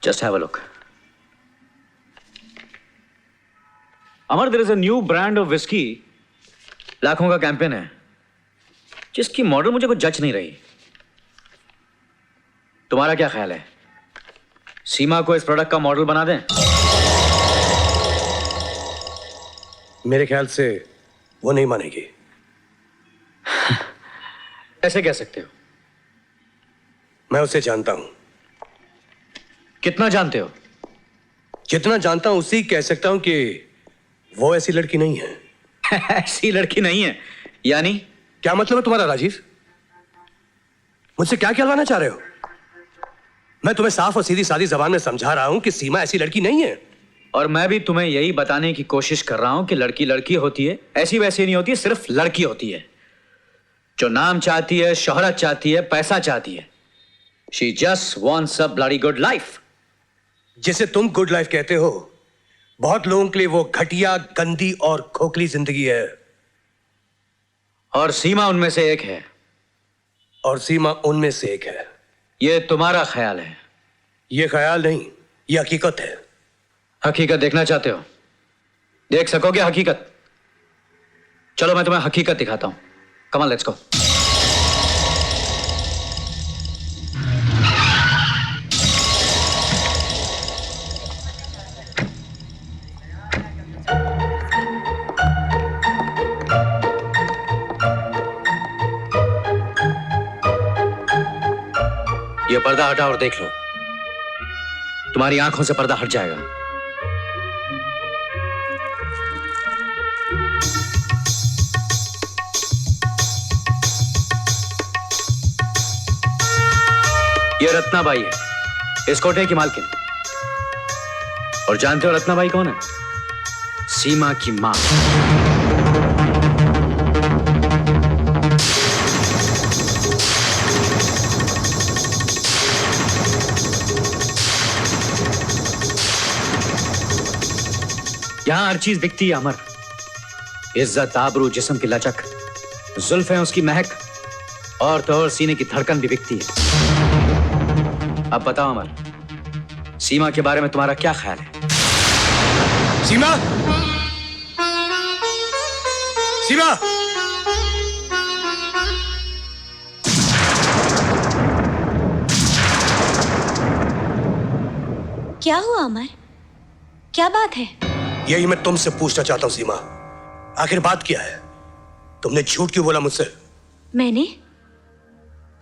Just have a look. Amar, there is a new brand of whiskey. लाखों का campaign है जिसकी model मुझे कुछ जच नहीं रही। तुम्हारा क्या ख्याल है? सीमा को इस प्रोडक्ट का मॉडल बना दें? मेरे ख्याल से वो नहीं मानेगी। ऐसे कह सकते हो? मैं उसे जानता हूं। कितना जानते हो? जितना जानता हूं उसी कह सकता हूं कि वो ऐसी लड़की नहीं है। ऐसी लड़की नहीं है यानी? क्या मतलब है तुम्हारा राजीव? मुझसे क्या कहलवाना चाह रहे हो? मैं तुम्हें साफ और सीधी सादी जबान में समझा रहा हूं कि सीमा ऐसी लड़की नहीं है। और मैं भी तुम्हें यही बताने की कोशिश कर रहा हूं कि लड़की लड़की होती है, ऐसी वैसी नहीं होती है, सिर्फ लड़की होती है जो नाम चाहती है, शोहरत चाहती है, पैसा चाहती है। She just wants a bloody good life. जिसे तुम गुड लाइफ कहते हो, बहुत लोगों के लिए वो घटिया, गंदी और खोखली जिंदगी है। और सीमा उनमें से एक है। और सीमा उनमें से एक है। ये तुम्हारा ख्याल है। ये ख्याल नहीं, ये हकीकत है। हकीकत देखना चाहते हो? देख सकोगे हकीकत? चलो मैं तुम्हें हकीकत दिखाता हूं। Come on, let's go. ये पर्दा हटा और देख लो, तुम्हारी आंखों से पर्दा हट जाएगा। ये रत्नाबाई है, इस कोठे की मालकिन। और जानते हो रत्नाबाई कौन है? सीमा की मां। यहां हर चीज बिकती है अमर। इज्जत, आबरू, जिस्म की लचक, जुल्फें, उसकी महक और तो और सीने की धड़कन भी बिकती है। अब बताओ अमर, सीमा के बारे में तुम्हारा क्या ख्याल है? सीमा! सीमा! क्या हुआ अमर? क्या बात है? यही मैं तुमसे पूछना चाहता हूं सीमा। आखिर बात क्या है? तुमने झूठ क्यों बोला मुझसे? मैंने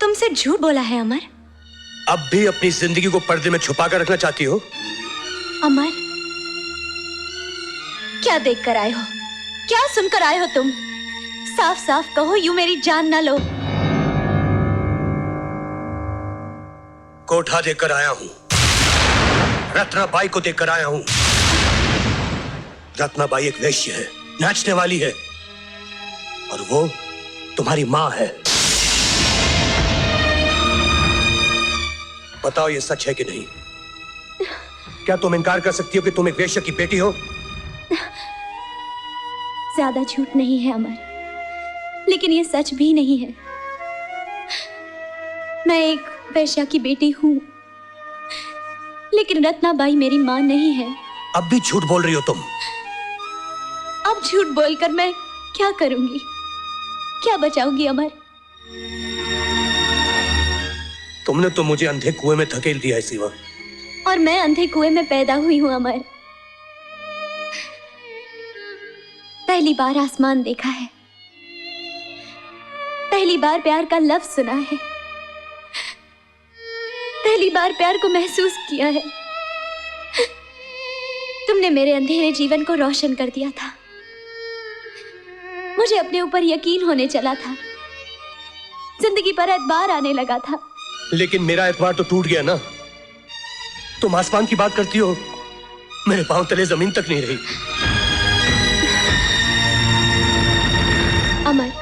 तुमसे झूठ बोला है अमर? अब भी अपनी जिंदगी को पर्दे में छुपा कर रखना चाहती हो? अमर, क्या देख कर आए हो? क्या सुनकर आए हो तुम? साफ साफ कहो, यूं मेरी जान ना लो। कोठा देकर आया हूं, रत्नाबाई को देकर आया हूं। रत्नाबाई एक वेश्य है, नाचने वाली है, और वो तुम्हारी मां है। बताओ ये सच है कि नहीं? क्या तुम इनकार कर सकती हो कि तुम एक वेश्या की बेटी हो? ज्यादा झूठ नहीं है अमर, लेकिन ये सच भी नहीं है। मैं एक वेश्या की बेटी हूं, लेकिन रत्नाबाई मेरी मां नहीं है। अब भी झूठ बोल रही हो तुम। अब झूठ बोलकर मैं क्या करूंगी? क्या बचाऊंगी अमर? तुमने तो मुझे अंधे कुएं में धकेल दिया है सीमा। और मैं अंधे कुएं में पैदा हुई हूं अमर। पहली बार आसमान देखा है, पहली बार प्यार का लफ्ज सुना है, पहली बार प्यार को महसूस किया है। तुमने मेरे अंधेरे जीवन को रोशन कर दिया था। मुझे अपने ऊपर यकीन होने चला था, जिंदगी पर एतबार आने लगा था। लेकिन मेरा एतबार तो टूट गया ना। तुम आसमान की बात करती हो, मेरे पांव तले जमीन तक नहीं रही। अमर,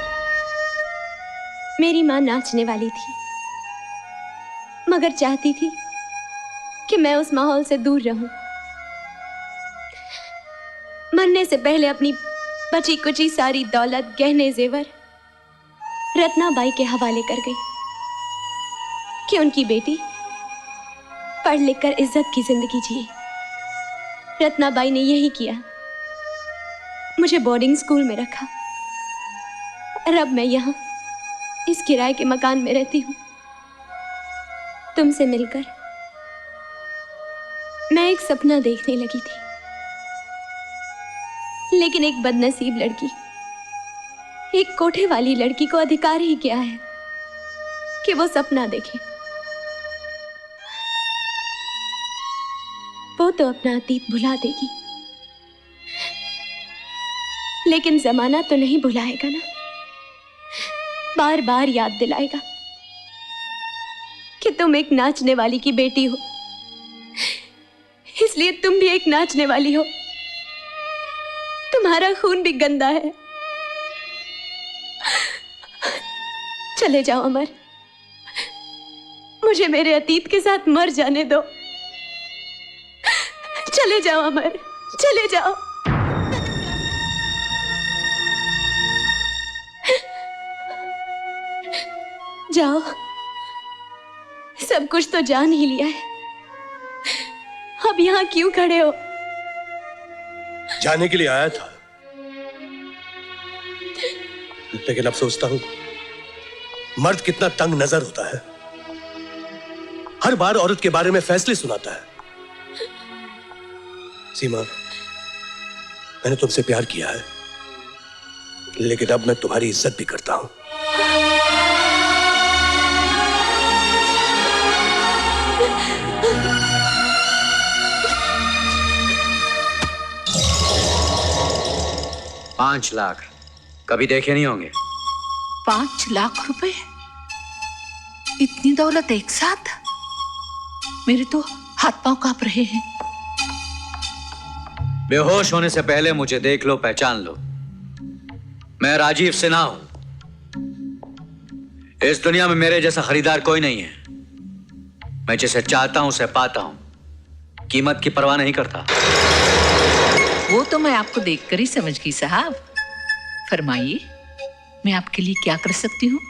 मेरी मां नाचने वाली थी, मगर चाहती थी कि मैं उस माहौल से दूर रहूं। मरने से पहले अपनी बची कुची सारी दौलत, गहने, जेवर रत्नाबाई के हवाले कर गई कि उनकी बेटी पढ़ लिख कर इज्जत की जिंदगी जिए। रत्नाबाई ने यही किया, मुझे बोर्डिंग स्कूल में रखा और अब मैं यहाँ इस किराए के मकान में रहती हूँ। तुमसे मिलकर मैं एक सपना देखने लगी थी, लेकिन एक बदनसीब लड़की, एक कोठे वाली लड़की को अधिकार ही क्या है कि वो सपना देखे। वो तो अपना अतीत भुला देगी, लेकिन जमाना तो नहीं भुलाएगा ना, बार बार याद दिलाएगा कि तुम एक नाचने वाली की बेटी हो, इसलिए तुम भी एक नाचने वाली हो। तुम्हारा खून भी गंदा है। चले जाओ अमर, मुझे मेरे अतीत के साथ मर जाने दो। चले जाओ अमर, चले जाओ। जाओ, सब कुछ तो जान ही लिया है, अब यहां क्यों खड़े हो? जाने के लिए आया था, लेकिन अब सोचता हूं मर्द कितना तंग नजर होता है, हर बार औरत के बारे में फैसले सुनाता है। सीमा, मैंने तुमसे प्यार किया है, लेकिन अब मैं तुम्हारी इज्जत भी करता हूं। ₹5 लाख कभी देखे नहीं होंगे। 5 लाख रुपए? इतनी दौलत एक साथ? मेरे तो हाथ पांव कांप रहे हैं। बेहोश होने से पहले मुझे देख लो, पहचान लो। मैं राजीव सिन्हा हूं। इस दुनिया में मेरे जैसा खरीदार कोई नहीं है। मैं जिसे चाहता हूं उसे पाता हूं, कीमत की परवाह नहीं करता। वो तो मैं आपको देखकर ही समझ गई साहब। फरमाइए, मैं आपके लिए क्या कर सकती हूँ?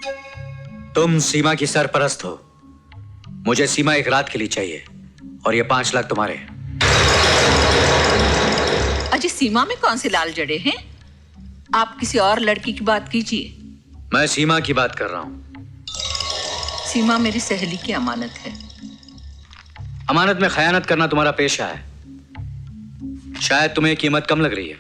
तुम सीमा की सरपरस्त हो। मुझे सीमा एक रात के लिए चाहिए और ये 5 लाख तुम्हारे। अजय, सीमा में कौन से लाल जड़े हैं? आप किसी और लड़की की बात कीजिए। मैं सीमा की बात कर रहा हूं। सीमा मेरी सहेली की अमानत है। अमानत में खयानत करना तुम्हारा पेशा है। शायद तुम्हें कीमत कम लग रही है।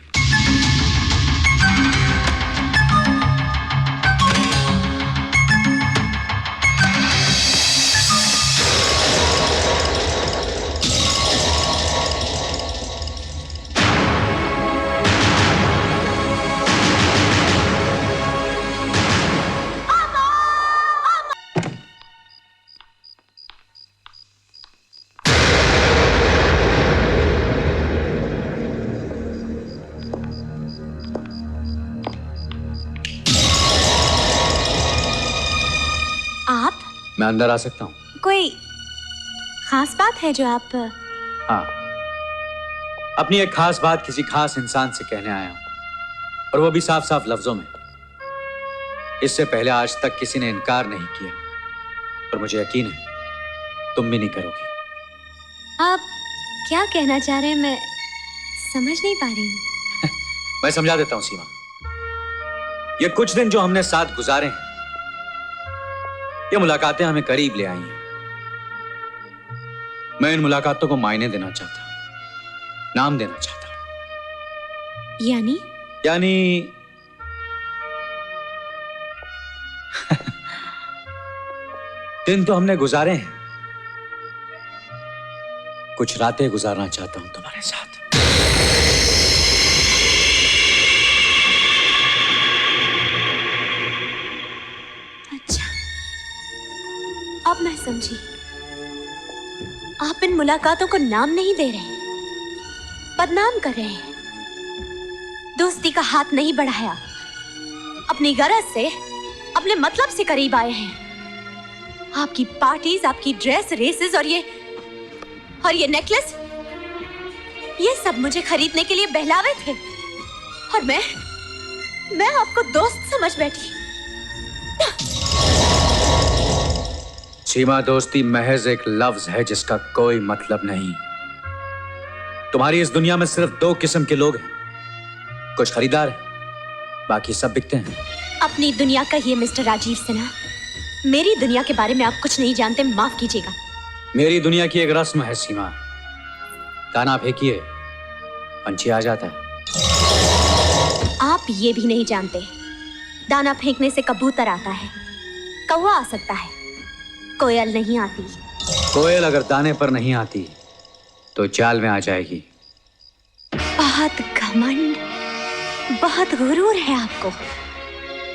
मैं अंदर आ सकता हूँ? कोई खास बात है जो आप? हाँ, अपनी एक खास बात किसी खास इंसान से कहने आया हूं, और वो भी साफ साफ लफ्जों में। इससे पहले आज तक किसी ने इनकार नहीं किया, और मुझे यकीन है तुम भी नहीं करोगी। आप क्या कहना चाह रहे हैं, मैं समझ नहीं पा रही हूँ। मैं समझा देता हूं सीमा। ये कुछ दिन जो हमने साथ गुजारे हैं, ये मुलाकातें हमें करीब ले आई हैं। मैं इन मुलाकातों को मायने देना चाहता हूं, नाम देना चाहता हूं। यानी दिन तो हमने गुजारे हैं, कुछ रातें गुजारना चाहता हूं तुम्हारे साथ। अच्छा, अब मैं समझी। आप इन मुलाकातों को नाम नहीं दे रहे हैं, बदनाम कर रहे हैं। दोस्ती का हाथ नहीं बढ़ाया, अपनी गरज से, अपने मतलब से करीब आए हैं। आपकी पार्टीज, आपकी ड्रेस, रेसेस और ये नेकलेस, ये सब मुझे खरीदने के लिए बहलावे थे, और मैं आपको दोस्त समझ बैठी। सीमा, दोस्ती महज एक लफ्ज है जिसका कोई मतलब नहीं। तुम्हारी इस दुनिया में सिर्फ दो किस्म के लोग हैं, कुछ खरीदार हैं, बाकी सब बिकते हैं। अपनी दुनिया कहिए मिस्टर राजीव सिन्हा, मेरी दुनिया के बारे में आप कुछ नहीं जानते, माफ कीजिएगा। मेरी दुनिया की एक रस्म है सीमा, दाना फेंकिए पंछी आ जाता है। आप ये भी नहीं जानते, दाना फेंकने से कबूतर आता है, कौवा आ सकता है, कोयल नहीं आती। कोयल अगर दाने पर नहीं आती तो चाल में आ जाएगी। बहुत घमंड, बहुत गुरूर है आपको।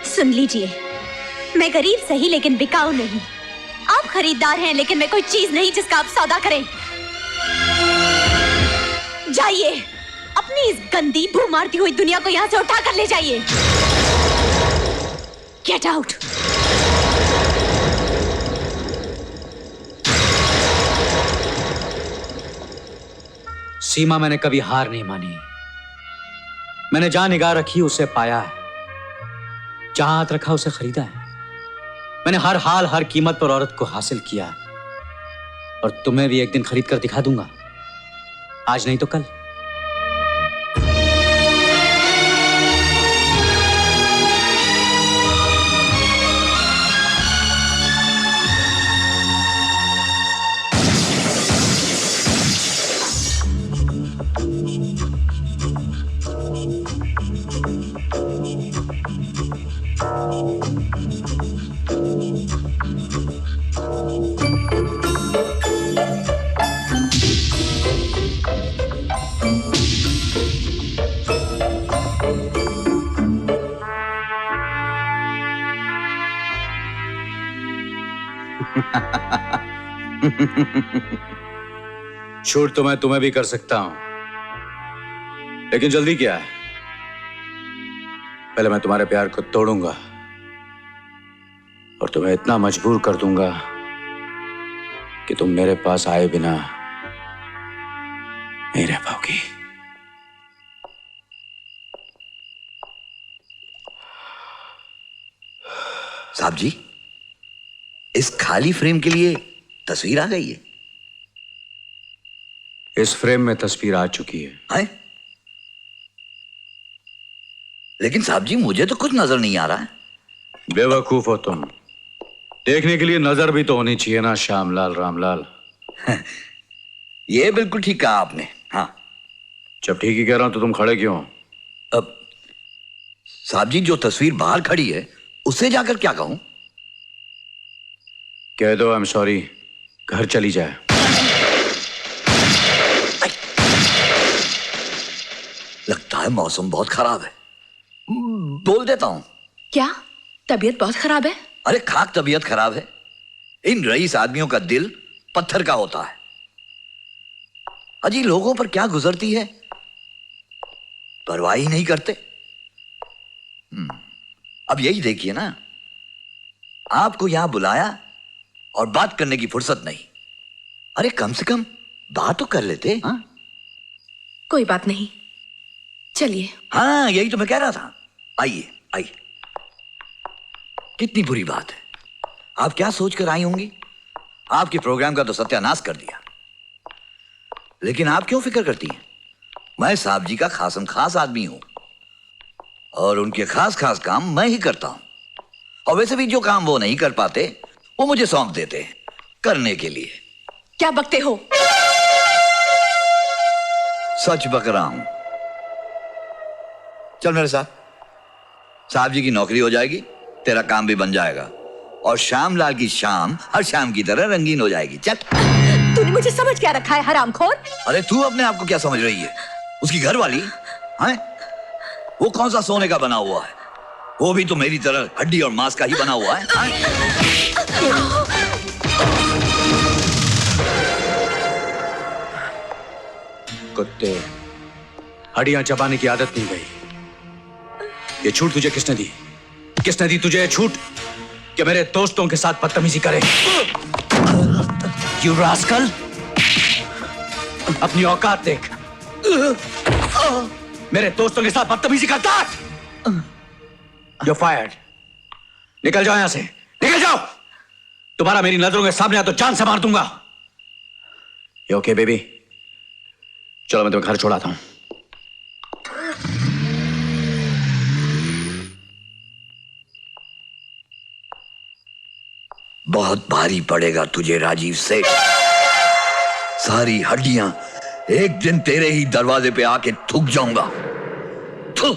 सुन लीजिए, मैं गरीब सही लेकिन बिकाऊ नहीं। आप खरीदार हैं लेकिन मैं कोई चीज नहीं जिसका आप सौदा करें। जाइए, अपनी इस गंदी भू मारती हुई दुनिया को यहां से उठा कर ले जाइए। Get out. सीमा, मैंने कभी हार नहीं मानी। मैंने जहां निगाह रखी उसे पाया है, जहां हाथ रखा उसे खरीदा है। मैंने हर हाल हर कीमत पर औरत को हासिल किया, और तुम्हें भी एक दिन खरीद कर दिखा दूंगा, आज नहीं तो कल। छूट तो मैं तुम्हें भी कर सकता हूं, लेकिन जल्दी क्या है? पहले मैं तुम्हारे प्यार को तोड़ूंगा और तुम्हें इतना मजबूर कर दूंगा कि तुम मेरे पास आए बिना नहीं रह पाओगी। साहब जी, इस खाली फ्रेम के लिए तस्वीर आ गई है। इस फ्रेम में तस्वीर आ चुकी है। लेकिन साहब जी, मुझे तो कुछ नजर नहीं आ रहा है। बेवकूफ हो तुम, देखने के लिए नजर भी तो होनी चाहिए ना श्यामलाल रामलाल। ये बिल्कुल ठीक कहा आपने। हाँ, जब ठीक ही कह रहा हूं तो तुम खड़े क्यों? अब साहब जी, जो तस्वीर बाहर खड़ी है उससे जाकर क्या कहूं? कह दो आई एम सॉरी, घर चली जाए। लगता है मौसम बहुत खराब है, बोल देता हूं। क्या तबीयत बहुत खराब है? अरे खाक तबीयत खराब है। इन रईस आदमियों का दिल पत्थर का होता है। अजी लोगों पर क्या गुजरती है, परवाह ही नहीं करते। अब यही देखिए ना, आपको यहां बुलाया और बात करने की फुर्सत नहीं। अरे कम से कम बात तो कर लेते। हाँ, कोई बात नहीं, चलिए। हाँ, यही तो मैं कह रहा था। आइए आइए। कितनी बुरी बात है, आप क्या सोचकर आई होंगी? आपके प्रोग्राम का तो सत्यानाश कर दिया। लेकिन आप क्यों फिक्र करती हैं? मैं साहब जी का खासम खास आदमी हूं, और उनके खास खास काम मैं ही करता हूं। और वैसे भी जो काम वो नहीं कर पाते वो मुझे सौंप देते हैं करने के लिए। क्या बकते हो? सच बक रहा हूं। चल मेरे साथ, साहब जी की नौकरी हो जाएगी, तेरा काम भी बन जाएगा, और श्यामलाल की शाम हर शाम की तरह रंगीन हो जाएगी। चल। तूने मुझे समझ क्या रखा है, हरामखोर? अरे तू अपने आप को क्या समझ रही है? उसकी घरवाली है, वो कौन सा सोने का बना हुआ है? वो भी तो मेरी तरह हड्डी और मांस का ही बना हुआ है। कुत्ते, हड्डियां चबाने की आदत नहीं गई। ये छूट तुझे किसने दी? किसने दी तुझे ये छूट कि मेरे दोस्तों के साथ बदतमीजी करे? You rascal! अपनी औकात देख। मेरे दोस्तों के साथ बदतमीजी करता है? You're fired. निकल जाओ यहां से, निकल जाओ। दोबारा मेरी नजरों के सामने आ तो जान से मार दूंगा। ओके बेबी, चलो मैं तुम्हें घर छोड़ाता हूं। बहुत भारी पड़ेगा तुझे राजीव सेठ। सारी हड्डियां एक दिन तेरे ही दरवाजे पे आके थूक जाऊंगा। थू।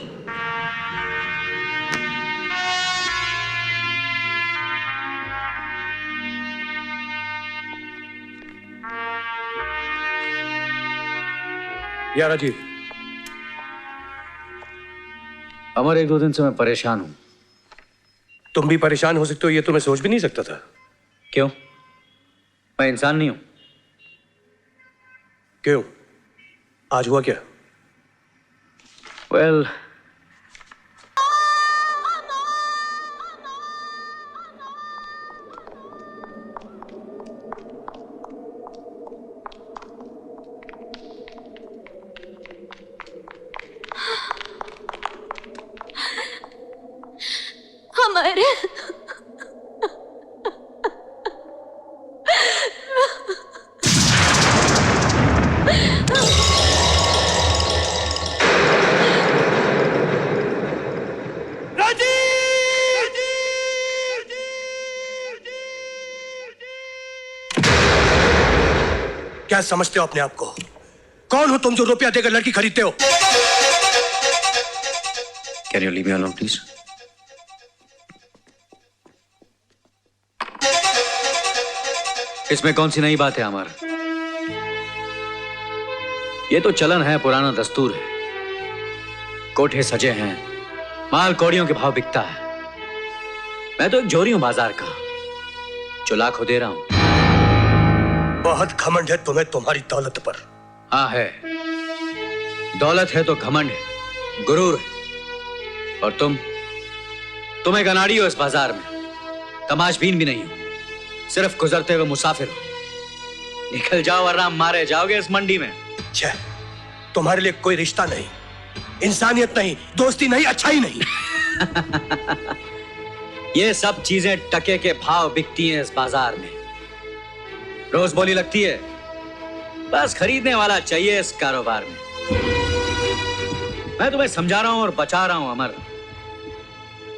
या राजीव, अमर, 1-2 दिन से मैं परेशान हूं। तुम भी परेशान हो सकते हो ये तो मैं सोच भी नहीं सकता था। क्यों? मैं इंसान नहीं हूं? क्यों? आज हुआ क्या? वेल, अमर, क्या समझते हो अपने आप को? कौन हो तुम जो रुपया देकर लड़की खरीदते हो? Can you leave me alone please? इसमें कौन सी नई बात है अमर? ये तो चलन है, पुराना दस्तूर है। कोठे सजे हैं, माल कौड़ियों के भाव बिकता है। मैं तो एक जोरी हूं बाजार का, जो लाखों दे रहा हूं। बहुत घमंड है तुम्हें तुम्हारी दौलत पर। हाँ है, दौलत है तो घमंड है, गुरूर है। और तुम एक अनाड़ी हो इस बाजार में, तमाशबीन भी नहीं हो, सिर्फ गुजरते हुए मुसाफिर हो। निकल जाओ वरना मारे जाओगे इस मंडी में। छह, तुम्हारे लिए कोई रिश्ता नहीं, इंसानियत नहीं, दोस्ती नहीं, अच्छा ही नहीं। ये सब चीजें टके के भाव बिकती हैं इस बाजार में, रोज बोली लगती है। बस खरीदने वाला चाहिए इस कारोबार में। मैं तुम्हें समझा रहा हूं और बचा रहा हूं अमर।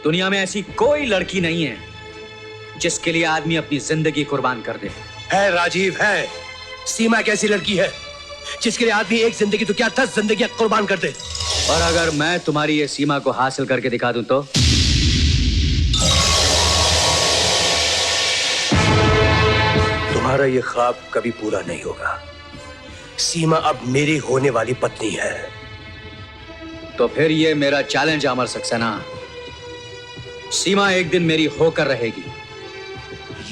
दुनिया में ऐसी कोई लड़की नहीं है जिसके लिए आदमी अपनी जिंदगी कुर्बान कर दे। है राजीव, है। सीमा एक ऐसी लड़की है जिसके लिए आदमी एक जिंदगी तो क्या 10 जिंदगियां कुर्बान कर दे। और अगर मैं तुम्हारी ये सीमा को हासिल करके दिखा दूं तो? तुम्हारा ये ख्वाब कभी पूरा नहीं होगा। सीमा अब मेरी होने वाली पत्नी है। तो फिर ये मेरा चैलेंज अमर सक्सेना, सीमा एक दिन मेरी होकर रहेगी।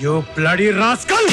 You bloody rascal!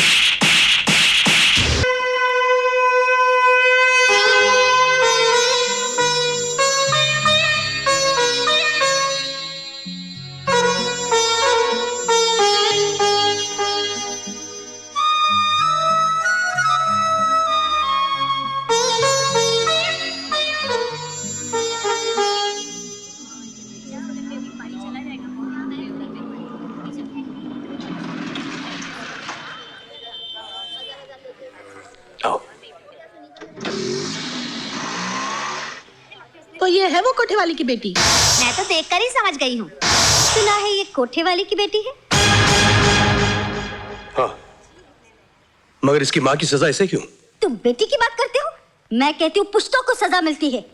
तो ये है वो कोठे वाली की बेटी? मैं तो देखकर ही समझ गई हूँ। सुना है ये कोठे वाली की बेटी है। हाँ, मगर इसकी माँ की सजा ऐसे क्यों? तुम बेटी की बात करते हो, मैं कहती हूँ पुश्तों को सजा मिलती है।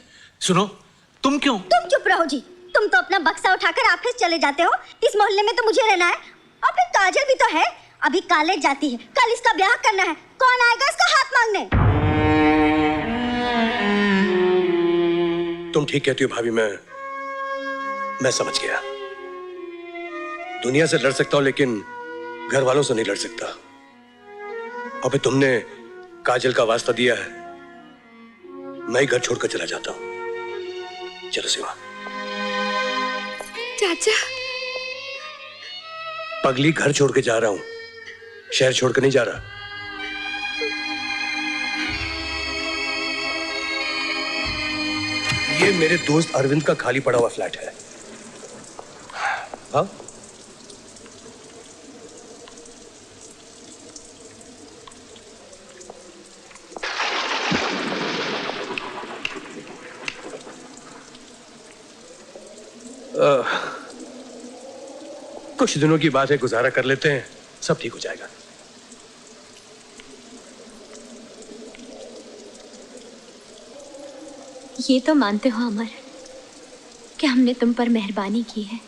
सुनो, तुम क्यों? तुम चुप रहो जी। तुम तो अपना बक्सा उठाकर ऑफिस चले जाते हो। इस मोहल्ले में तो मुझे रहना है। और फिर काजल भी तो है, अभी कॉलेज जाती है, कल इसका ब्याह करना है। कौन आएगा इसका हाथ मांगने? तुम ठीक कहती हो भाभी, मैं समझ गया। दुनिया से लड़ सकता हूं लेकिन घर वालों से नहीं लड़ सकता। अबे तुमने काजल का वास्ता दिया है, मैं ही घर छोड़कर चला जाता हूं। चलो सीमा। चाचा, पगली, घर छोड़ के जा रहा हूं, शहर छोड़कर नहीं जा रहा। ये मेरे दोस्त अरविंद का खाली पड़ा हुआ फ्लैट है। हाँ? कुछ दिनों की बात है, गुजारा कर लेते हैं, सब ठीक हो जाएगा। ये तो मानते हो अमर कि हमने तुम पर मेहरबानी की है।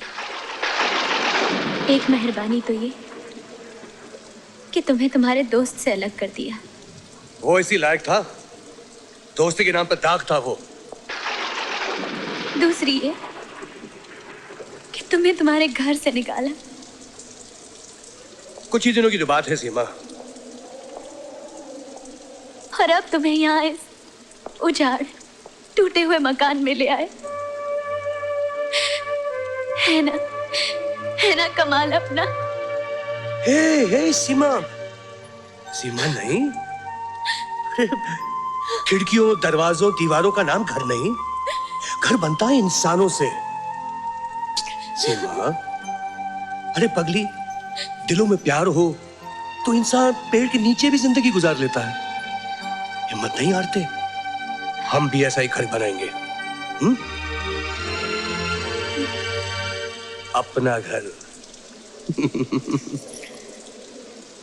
एक मेहरबानी तो ये कि तुम्हें तुम्हारे दोस्त से अलग कर दिया। वो इसी लायक था, दोस्ती के नाम पर दाग था वो। दूसरी ये कि तुम्हें तुम्हारे घर से निकाला। कुछ ही दिनों की तो बात है सीमा। और अब तुम्हें यहाँ इस उजाड़ टूटे हुए मकान में ले आए। है ना कमाल अपना। हे सीमा, सीमा नहीं, अरे खिड़कियों दरवाजों दीवारों का नाम घर नहीं, घर बनता है इंसानों से। सीमा, अरे पगली, दिलों में प्यार हो तो इंसान पेड़ के नीचे भी जिंदगी गुजार लेता है। हिम्मत नहीं हारते, हम भी ऐसा ही घर बनाएंगे। अपना घर।